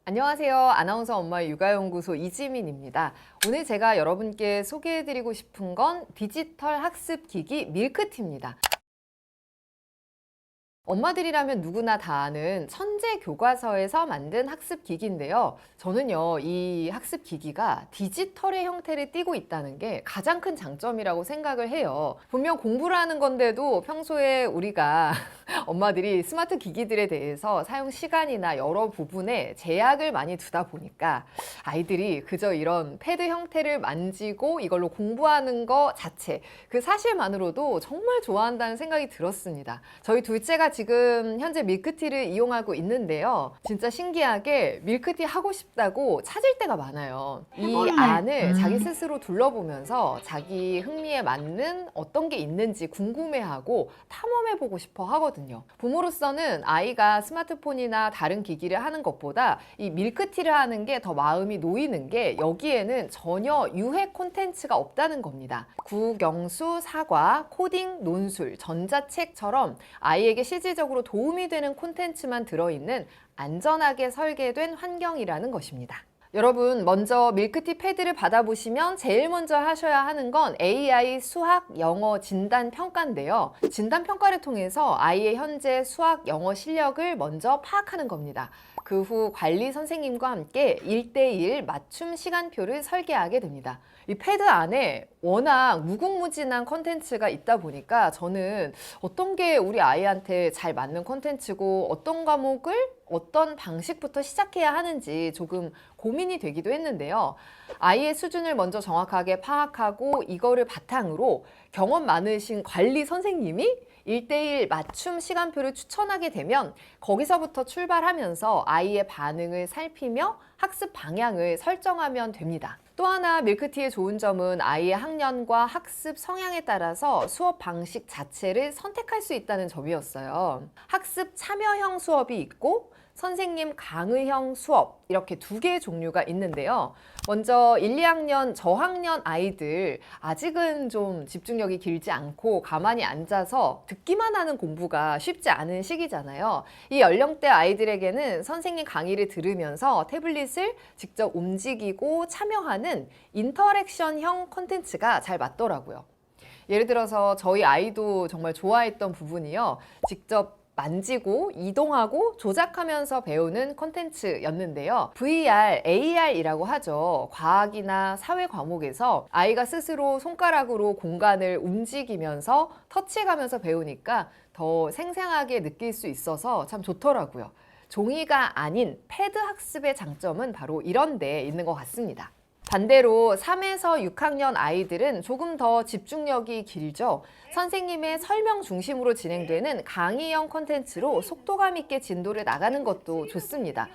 안녕하세요. 아나운서 엄마의 육아연구소 이지민입니다. 오늘 제가 여러분께 소개해드리고 싶은 건 디지털 학습기기 밀크티입니다. 엄마들이라면 누구나 다 아는 천재 교과서에서 만든 학습기기인데요. 저는요, 이 학습기기가 디지털의 형태를 띠고 있다는 게 가장 큰 장점이라고 생각을 해요. 분명 공부를 하는 건데도 평소에 우리가 엄마들이 스마트 기기들에 대해서 사용 시간이나 여러 부분에 제약을 많이 두다 보니까 아이들이 그저 이런 패드 형태를 만지고 이걸로 공부하는 거 자체, 그 사실만으로도 정말 좋아한다는 생각이 들었습니다. 저희 둘째가 지금 현재 밀크티를 이용하고 있는데요. 진짜 신기하게 밀크티 하고 싶다고 찾을 때가 많아요. 이 안을 자기 스스로 둘러보면서 자기 흥미에 맞는 어떤 게 있는지 궁금해하고 탐험해보고 싶어 하거든요. 부모로서는 아이가 스마트폰이나 다른 기기를 하는 것보다 이 밀크티를 하는 게 더 마음이 놓이는 게 여기에는 전혀 유해 콘텐츠가 없다는 겁니다. 국영수, 사과, 코딩, 논술, 전자책처럼 아이에게 실질적으로 도움이 되는 콘텐츠만 들어있는 안전하게 설계된 환경이라는 것입니다. 여러분, 먼저 밀크티 패드를 받아보시면 제일 먼저 하셔야 하는 건 AI 수학, 영어 진단 평가인데요. 진단 평가를 통해서 아이의 현재 수학, 영어 실력을 먼저 파악하는 겁니다. 그 후 관리 선생님과 함께 1대1 맞춤 시간표를 설계하게 됩니다. 이 패드 안에 워낙 무궁무진한 컨텐츠가 있다 보니까 저는 어떤 게 우리 아이한테 잘 맞는 컨텐츠고 어떤 과목을 어떤 방식부터 시작해야 하는지 조금 고민이 되기도 했는데요. 아이의 수준을 먼저 정확하게 파악하고 이거를 바탕으로 경험 많으신 관리 선생님이 1대1 맞춤 시간표를 추천하게 되면 거기서부터 출발하면서 아이의 반응을 살피며 학습 방향을 설정하면 됩니다. 또 하나 밀크티의 좋은 점은 아이의 학년과 학습 성향에 따라서 수업 방식 자체를 선택할 수 있다는 점이었어요. 학습 참여형 수업이 있고 선생님 강의형 수업 이렇게 두 개의 종류가 있는데요. 먼저 1, 2학년 저학년 아이들 아직은 좀 집중력이 길지 않고 가만히 앉아서 듣기만 하는 공부가 쉽지 않은 시기잖아요. 이 연령대 아이들에게는 선생님 강의를 들으면서 태블릿을 직접 움직이고 참여하는 인터랙션형 콘텐츠가 잘 맞더라고요. 예를 들어서 저희 아이도 정말 좋아했던 부분이요. 직접 만지고 이동하고 조작하면서 배우는 콘텐츠였는데요. VR, AR이라고 하죠. 과학이나 사회 과목에서 아이가 스스로 손가락으로 공간을 움직이면서 터치해가면서 배우니까 더 생생하게 느낄 수 있어서 참 좋더라고요. 종이가 아닌 패드 학습의 장점은 바로 이런 데 있는 것 같습니다. 반대로 3에서 6학년 아이들은 조금 더 집중력이 길죠. 선생님의 설명 중심으로 진행되는 강의형 콘텐츠로 속도감 있게 진도를 나가는 것도 좋습니다.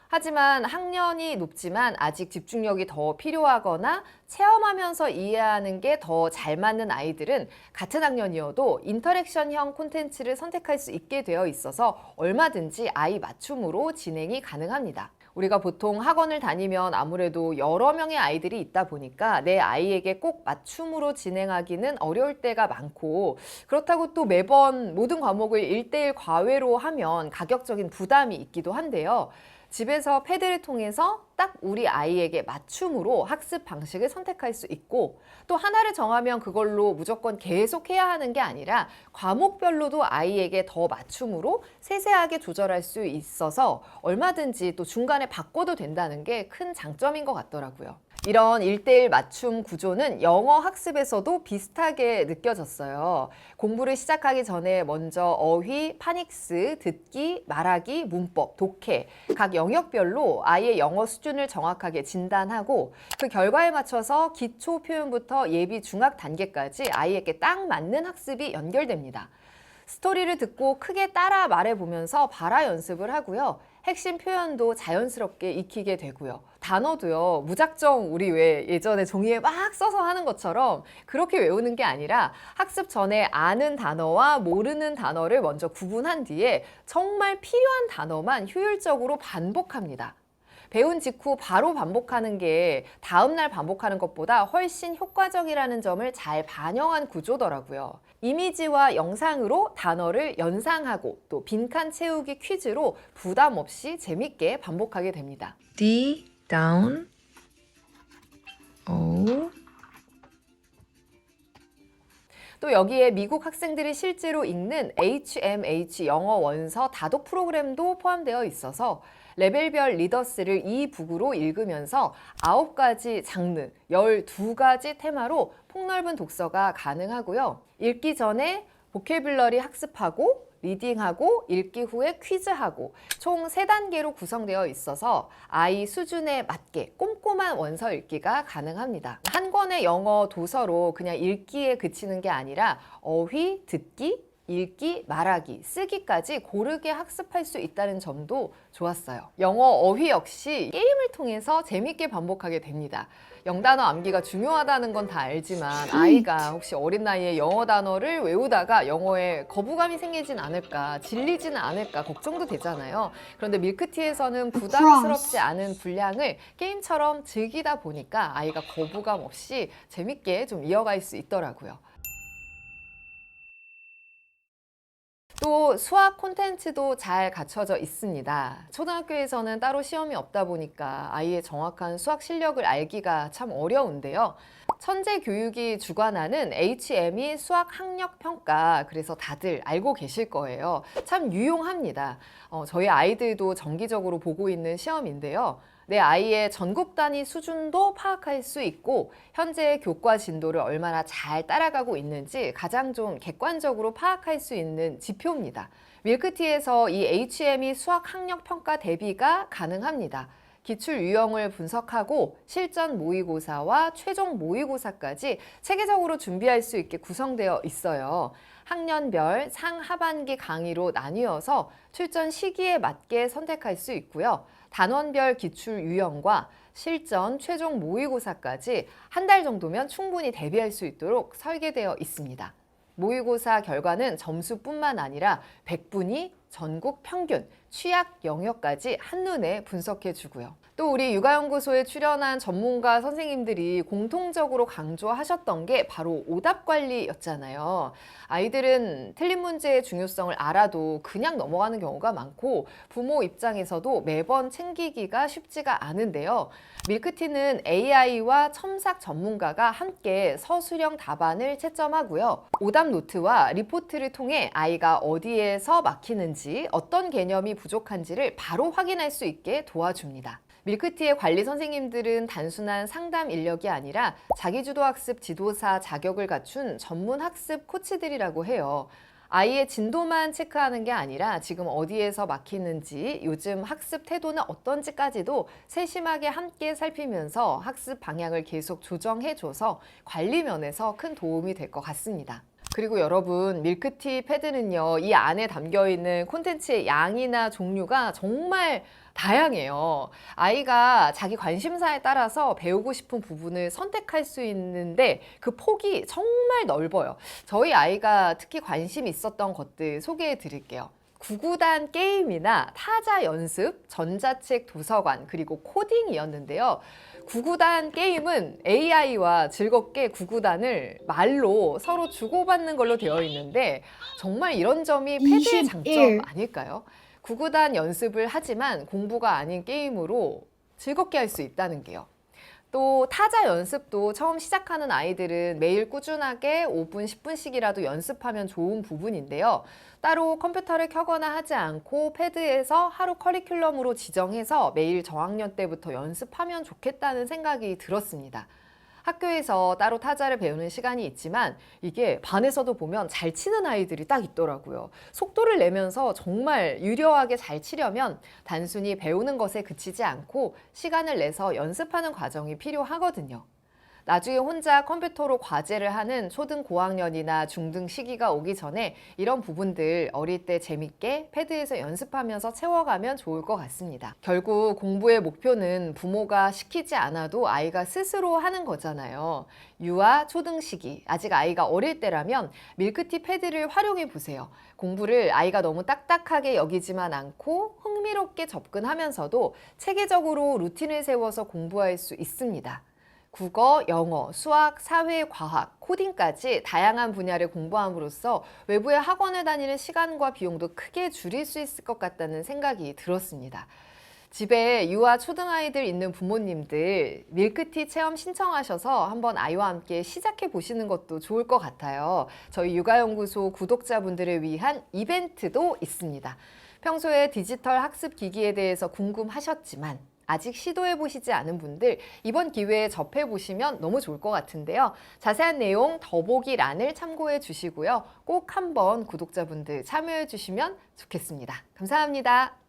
하지만 학년이 높지만 아직 집중력이 더 필요하거나 체험하면서 이해하는 게 더 잘 맞는 아이들은 같은 학년이어도 인터랙션형 콘텐츠를 선택할 수 있게 되어 있어서 얼마든지 아이 맞춤으로 진행이 가능합니다. 우리가 보통 학원을 다니면 아무래도 여러 명의 아이들이 있다 보니까 내 아이에게 꼭 맞춤으로 진행하기는 어려울 때가 많고, 그렇다고 또 매번 모든 과목을 1대1 과외로 하면 가격적인 부담이 있기도 한데요. 집에서 패드를 통해서 딱 우리 아이에게 맞춤으로 학습 방식을 선택할 수 있고, 또 하나를 정하면 그걸로 무조건 계속 해야 하는 게 아니라 과목별로도 아이에게 더 맞춤으로 세세하게 조절할 수 있어서 얼마든지 또 중간에 바꿔도 된다는 게 큰 장점인 것 같더라고요. 이런 1대1 맞춤 구조는 영어 학습에서도 비슷하게 느껴졌어요. 공부를 시작하기 전에 먼저 어휘, 파닉스, 듣기, 말하기, 문법, 독해 각 영역별로 아이의 영어 수준을 정확하게 진단하고 그 결과에 맞춰서 기초 표현부터 예비 중학 단계까지 아이에게 딱 맞는 학습이 연결됩니다. 스토리를 듣고 크게 따라 말해보면서 발화 연습을 하고요. 핵심 표현도 자연스럽게 익히게 되고요. 단어도요, 무작정 우리 왜 예전에 종이에 막 써서 하는 것처럼 그렇게 외우는 게 아니라 학습 전에 아는 단어와 모르는 단어를 먼저 구분한 뒤에 정말 필요한 단어만 효율적으로 반복합니다. 배운 직후 바로 반복하는 게 다음날 반복하는 것보다 훨씬 효과적이라는 점을 잘 반영한 구조더라고요. 이미지와 영상으로 단어를 연상하고 또 빈칸 채우기 퀴즈로 부담 없이 재밌게 반복하게 됩니다. D, down, O. 또 여기에 미국 학생들이 실제로 읽는 HMH 영어 원서 다독 프로그램도 포함되어 있어서 레벨별 리더스를 이 북으로 읽으면서 9가지 장르, 12가지 테마로 폭넓은 독서가 가능하고요. 읽기 전에 보캐뷸러리 학습하고 리딩하고 읽기 후에 퀴즈하고 총 3단계로 구성되어 있어서 아이 수준에 맞게 꼼꼼한 원서 읽기가 가능합니다. 한 권의 영어 도서로 그냥 읽기에 그치는 게 아니라 어휘, 듣기, 읽기, 말하기, 쓰기까지 고르게 학습할 수 있다는 점도 좋았어요. 영어 어휘 역시 게임을 통해서 재밌게 반복하게 됩니다. 영단어 암기가 중요하다는 건 다 알지만 아이가 혹시 어린 나이에 영어 단어를 외우다가 영어에 거부감이 생기진 않을까, 질리지는 않을까 걱정도 되잖아요. 그런데 밀크티에서는 부담스럽지 않은 분량을 게임처럼 즐기다 보니까 아이가 거부감 없이 재밌게 좀 이어갈 수 있더라고요. 또 수학 콘텐츠도 잘 갖춰져 있습니다. 초등학교에서는 따로 시험이 없다 보니까 아이의 정확한 수학 실력을 알기가 참 어려운데요. 천재교육이 주관하는 HME 수학 학력 평가, 그래서 다들 알고 계실 거예요. 참 유용합니다. 저희 아이들도 정기적으로 보고 있는 시험인데요. 내 아이의 전국 단위 수준도 파악할 수 있고 현재 교과 진도를 얼마나 잘 따라가고 있는지 가장 좀 객관적으로 파악할 수 있는 지표입니다. 밀크티에서 이 HME 수학 학력 평가 대비가 가능합니다. 기출 유형을 분석하고 실전 모의고사와 최종 모의고사까지 체계적으로 준비할 수 있게 구성되어 있어요. 학년별 상하반기 강의로 나뉘어서 출전 시기에 맞게 선택할 수 있고요. 단원별 기출 유형과 실전 최종 모의고사까지 한 달 정도면 충분히 대비할 수 있도록 설계되어 있습니다. 모의고사 결과는 점수뿐만 아니라 백분위, 전국 평균, 취약 영역까지 한눈에 분석해 주고요. 또 우리 육아연구소에 출연한 전문가 선생님들이 공통적으로 강조하셨던 게 바로 오답 관리였잖아요. 아이들은 틀린 문제의 중요성을 알아도 그냥 넘어가는 경우가 많고 부모 입장에서도 매번 챙기기가 쉽지가 않은데요. 밀크티는 AI와 첨삭 전문가가 함께 서술형 답안을 채점하고요. 오답 노트와 리포트를 통해 아이가 어디에서 막히는지, 어떤 개념이 부족한지를 바로 확인할 수 있게 도와줍니다. 밀크티의 관리 선생님들은 단순한 상담 인력이 아니라 자기주도 학습 지도사 자격을 갖춘 전문 학습 코치들이라고 해요. 아이의 진도만 체크하는 게 아니라 지금 어디에서 막히는지, 요즘 학습 태도는 어떤지까지도 세심하게 함께 살피면서 학습 방향을 계속 조정해줘서 관리 면에서 큰 도움이 될 것 같습니다. 그리고 여러분, 밀크티 패드는요, 이 안에 담겨있는 콘텐츠의 양이나 종류가 정말 다양해요. 아이가 자기 관심사에 따라서 배우고 싶은 부분을 선택할 수 있는데 그 폭이 정말 넓어요. 저희 아이가 특히 관심 있었던 것들 소개해 드릴게요. 구구단 게임이나 타자 연습, 전자책 도서관, 그리고 코딩이었는데요. 구구단 게임은 AI와 즐겁게 구구단을 말로 서로 주고받는 걸로 되어 있는데 정말 이런 점이 패드의 장점 아닐까요? 구구단 연습을 하지만 공부가 아닌 게임으로 즐겁게 할 수 있다는 게요. 또 타자 연습도 처음 시작하는 아이들은 매일 꾸준하게 5분, 10분씩이라도 연습하면 좋은 부분인데요. 따로 컴퓨터를 켜거나 하지 않고 패드에서 하루 커리큘럼으로 지정해서 매일 저학년 때부터 연습하면 좋겠다는 생각이 들었습니다. 학교에서 따로 타자를 배우는 시간이 있지만 이게 반에서도 보면 잘 치는 아이들이 딱 있더라고요. 속도를 내면서 정말 유려하게 잘 치려면 단순히 배우는 것에 그치지 않고 시간을 내서 연습하는 과정이 필요하거든요. 나중에 혼자 컴퓨터로 과제를 하는 초등 고학년이나 중등 시기가 오기 전에 이런 부분들 어릴 때 재밌게 패드에서 연습하면서 채워가면 좋을 것 같습니다. 결국 공부의 목표는 부모가 시키지 않아도 아이가 스스로 하는 거잖아요. 유아 초등 시기, 아직 아이가 어릴 때라면 밀크티 패드를 활용해 보세요. 공부를 아이가 너무 딱딱하게 여기지만 않고 흥미롭게 접근하면서도 체계적으로 루틴을 세워서 공부할 수 있습니다. 국어, 영어, 수학, 사회, 과학, 코딩까지 다양한 분야를 공부함으로써 외부의 학원을 다니는 시간과 비용도 크게 줄일 수 있을 것 같다는 생각이 들었습니다. 집에 유아 초등아이들 있는 부모님들 밀크티 체험 신청하셔서 한번 아이와 함께 시작해 보시는 것도 좋을 것 같아요. 저희 육아연구소 구독자분들을 위한 이벤트도 있습니다. 평소에 디지털 학습 기기에 대해서 궁금하셨지만 아직 시도해 보시지 않은 분들 이번 기회에 접해 보시면 너무 좋을 것 같은데요. 자세한 내용 더보기란을 참고해 주시고요. 꼭 한번 구독자분들 참여해 주시면 좋겠습니다. 감사합니다.